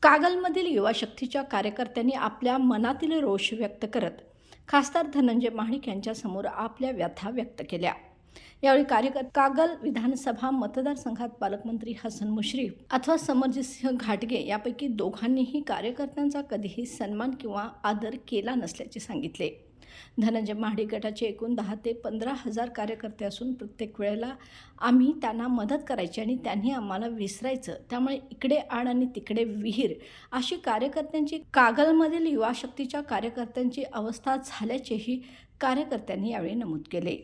कागलमधील युवा शक्तीच्या कार्यकर्त्यांनी आपल्या मनातील रोष व्यक्त करत खासदार धनंजय महाडिक यांच्यासमोर आपल्या व्यथा व्यक्त केल्या। यावेळी कागल विधानसभा मतदारसंघात पालकमंत्री हसन मुश्रीफ अथवा समरजितसिंह घाटगे यापैकी दोघांनीही कार्यकर्त्यांचा कधीही सन्मान किंवा आदर केला नसल्याचे सांगितले। धनंजय महाडिक गटाचे एकूण 10 ते 15 हजार कार्यकर्ते असून प्रत्येक वेळेला आम्ही त्यांना मदत करायची आणि त्यांनी आम्हाला विसरायचं, त्यामुळे इकडे आड आणि तिकडे विहीर अशी कार्यकर्त्यांची कागलमधील युवा शक्तीच्या कार्यकर्त्यांची अवस्था झाल्याचेही कार्यकर्त्यांनी यावेळी नमूद केले।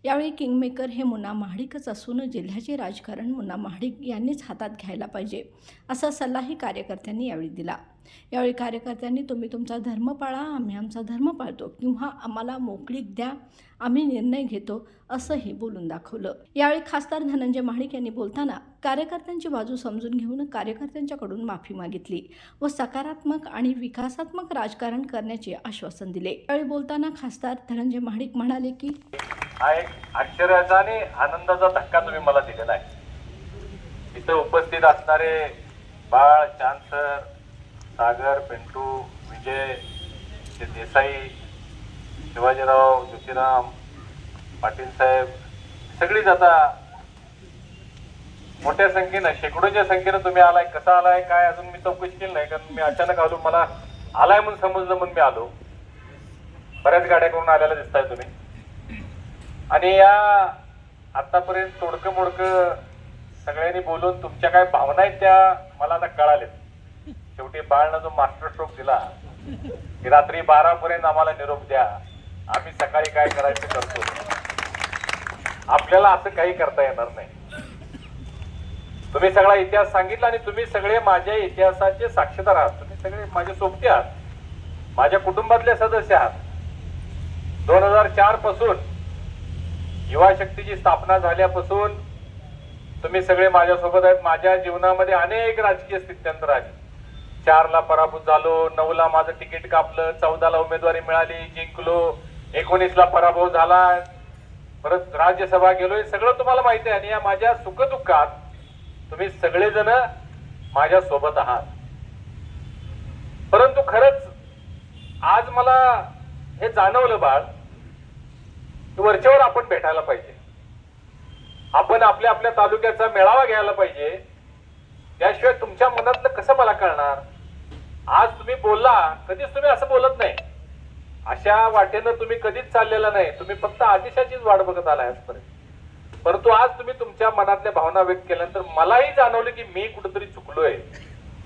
यावेळी किंगमेकर हे मुन्ना महाडिकच असून जिल्ह्याचे राजकारण मुन्ना महाडिक यांनीच हातात घ्यायला पाहिजे असा सल्लाही कार्यकर्त्यांनी यावेळी दिला। यावेळी कार्यकर्त्यांनी तुम्ही तुमचा धर्म पाळा, आम्ही आमचा धर्म पाळतो, किंवा आम्हाला मोकळीक द्या, आम्ही निर्णय घेतो असंही बोलून दाखवलं। यावेळी खासदार धनंजय महाडिक यांनी बोलताना कार्यकर्त्यांची बाजू समजून घेऊन कार्यकर्त्यांच्याकडून माफी मागितली व सकारात्मक आणि विकासात्मक राजकारण करण्याचे आश्वासन दिले। यावेळी बोलताना खासदार धनंजय महाडिक म्हणाले की हा एक आश्चर्याचा आणि आनंदाचा धक्का तुम्ही मला दिलेला आहे। इथे उपस्थित असणारे बाळ, चांसर, सागर, पिंटू, विजय, देसाई, शिवाजीराव, ज्योतिराम, पाटील साहेब सगळीच आता मोठ्या संख्येनं, शेकडोच्या संख्येनं तुम्ही आलाय। कसा आलाय काय अजून मी चौकशी केली नाही, कारण मी अचानक आलो, मला आलाय म्हणून समजलं म्हणून मी आलो। बऱ्याच गाड्या करून आलेला दिसताय तुम्ही। आणि या आतापर्यंत तोडकं मोडकं सगळ्यांनी बोलून तुमच्या काय भावना आहेत त्या मला आता कळालेत। शेवटी बाळनं जो मास्टर स्ट्रोक दिला की रात्री 12 पर्यंत आम्हाला निरोप द्या, आम्ही सकाळी काय करायचं करतो, आपल्याला असं काही करता येणार नाही। तुम्ही सगळा इतिहास सांगितला आणि तुम्ही सगळे माझ्या इतिहासाचे साक्षीदार आहात। तुम्ही सगळे माझे सोबती आहात, माझ्या कुटुंबातले सदस्य आहात। 2004 पासून युवा शक्तीची स्थापना झाल्यापासून तुम्ही सगळे माझ्यासोबत आहेत। माझ्या जीवनामध्ये अनेक राजकीय स्थित्यंतर आली। 4 ला पराभूत झालो, 9 ला माझं तिकीट कापलं, 14 ला उमेदवारी मिळाली, जिंकलो, 19 ला पराभव झाला, परत राज्यसभा गेलोय, सगळं तुम्हाला माहिती आहे। आणि या माझ्या सुखदुःखात तुम्ही सगळेजण माझ्या सोबत आहात। परंतु खरंच आज मला हे जाणवलं बाळ, वरच्यावर आपण भेटायला पाहिजे, आपण आपल्या आपल्या तालुक्याचा मेळावा घ्यायला पाहिजे, त्याशिवाय तुमच्या मनातलं कसं मला कळणार। आज तुम्ही बोलला, कधीच तुम्ही असं बोलत नाही, अशा वाटेनं तुम्ही कधीच चाललेला नाही, तुम्ही फक्त आदेशाचीच वाट बघत आलाय आजपर्यंत। परंतु आज तुम्ही तुमच्या मनातल्या भावना व्यक्त केल्यानंतर मलाही जाणवलं की मी कुठेतरी चुकलोय,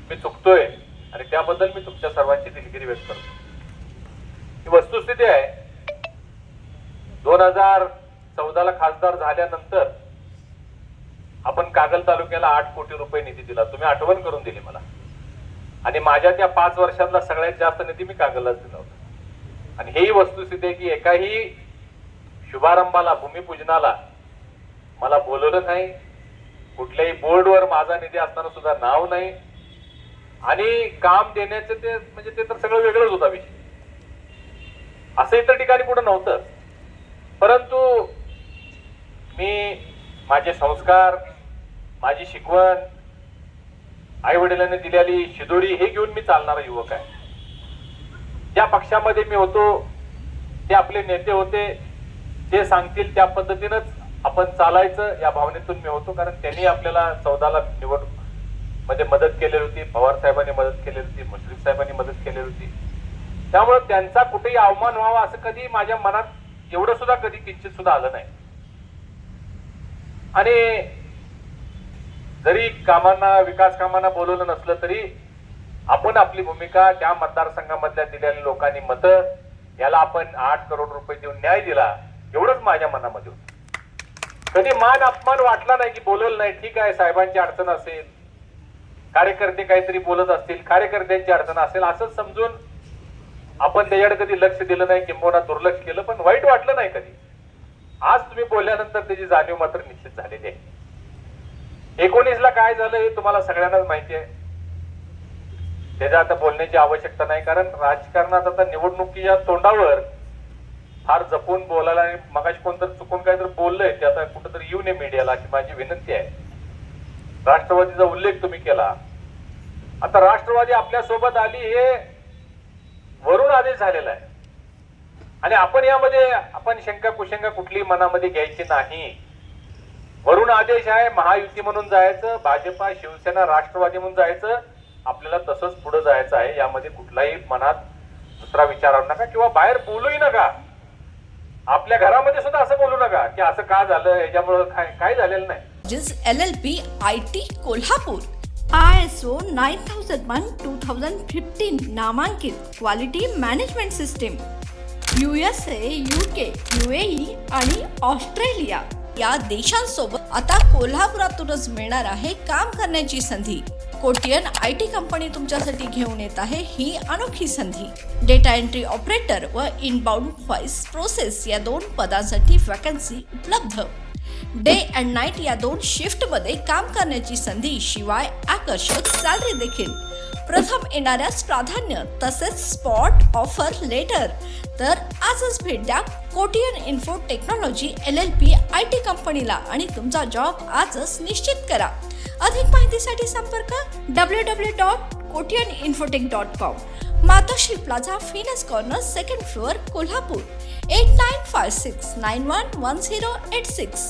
मी चुकतोय, आणि त्याबद्दल मी तुमच्या सर्वांची दिलगिरी व्यक्त करतो। ही वस्तुस्थिती आहे। 2014 ला खासदार झाल्यानंतर आपण कागल तालुक्याला 8 कोटी रुपये निधी दिला, तुम्ही आठवण करून दिली मला, आणि माझ्या त्या 5 वर्षातला सगळ्यात जास्त निधी मी कागललाच दिला होता। आणि हेही वस्तुस्थिती आहे की एकाही शुभारंभाला, भूमिपूजनाला मला बोलवलं नाही, कुठल्याही बोर्डवर माझा निधी असताना सुद्धा नाव नाही, आणि काम देण्याचं ते म्हणजे ते तर सगळं वेगळंच होता विषय, असं इतर ठिकाणी कुठं नव्हतं। परंतु मी माझे संस्कार, माझी शिकवण, आई वडिलांनी दिलेली शिदोरी हे घेऊन मी चालणारा युवक आहे। ज्या पक्षामध्ये मी होतो, ते आपले नेते होते, ते सांगतील त्या पद्धतीनंच आपण चालायचं या भावनेतून मी होतो। कारण त्यांनी आपल्याला 14 ला निवडणूक मध्ये मदत केलेली होती, पवार साहेबांनी मदत केलेली होती, मुश्रीफ साहेबांनी मदत केलेली होती, त्यामुळे त्यांचा कुठेही अवमान व्हावा असं कधी माझ्या मनात एवढं सुद्धा कधी किंचित सुद्धा आलं नाही। आणि जरी कामांना, विकास कामांना बोलवलं नसलं तरी आपण आपली भूमिका, त्या मतदारसंघामधल्या दिलेल्या लोकांनी मतं, याला आपण 8 करोड रुपये देऊन न्याय दिला, एवढंच माझ्या मनामध्ये होतं। कधी मान अपमान वाटला नाही की बोलवलं नाही, ठीक आहे, साहेबांची अडचण असेल, कार्यकर्ते काहीतरी बोलत असतील, कार्यकर्त्यांची अडचण असेल, असंच समजून आपण त्याच्याकडे कधी लक्ष दिलं नाही, किंबहुना दुर्लक्ष केलं, पण वाईट वाटलं नाही कधी। आज तुम्ही बोलल्यानंतर त्याची जाणीव मात्र निश्चित झालेली आहे। 19 ला काय झालं हे तुम्हाला सगळ्यांनाच माहिती आहे, त्याच्या आता बोलण्याची आवश्यकता नाही, कारण राजकारणात आता निवडणुकीच्या तोंडावर फार जपून बोलायला, आणि मगाशी कोणतरी चुकून काहीतरी बोललंय ते आता कुठेतरी येऊ नये मीडियाला, अशी माझी विनंती आहे। राष्ट्रवादीचा उल्लेख तुम्ही केला, आता राष्ट्रवादी आपल्या सोबत आली हे वरून आदेश झालेला आहे आणि आपण शंका कुशंका कुठली मनामध्ये घ्यायची नाही. वरून आदेश आहे, महायुती म्हणून जायचं, भाजपा शिवसेना राष्ट्रवादी म्हणून जायचं, आपल्याला तसंच पुढे जायचं आहे. यामध्ये कुठलाही मनात दुसरा विचार आणू नका किंवा बाहेर बोलूही नका. आपल्या घरामध्ये सुद्धा असं बोलू नका की असं का झालं, याच्यामुळे काय झालेलं नाही. LLP IT कोल्हापूर ISO 9001:2015 नामांकित quality management system USA, UK, UAE आणि ऑस्ट्रेलिया या देशांसोबत आता कोल्हापुरातूनच मिळणार आहे काम करण्याची संधी. कोटियन IT कंपनी तुमच्यासाठी घेऊन येत आहे ही अनोखी संधी. डेटा एंट्री ऑपरेटर व इनबाउंड व्हॉइस प्रोसेस या 2 पदांसाठी वॅकन्सी उपलब्ध. डे अँड नाईट या 2 शिफ्टमध्ये काम करण्याची संधी, शिवाय आकर्षक सॅलरी देखील. प्रथम येणाऱ्यास प्राधान्य तसेच स्पॉट ऑफर लेटर. तर आजच भेट द्या Kotian info technology LLP IT कंपनीला आणि तुमचा जॉब आजच निश्चित करा. अधिक माहितीसाठी संपर्क www.kotiyaninfotech.com. मातोश्री प्लाझा, फिनस कॉर्नर, 2nd फ्लोअर, कोल्हापूर. 8956911086.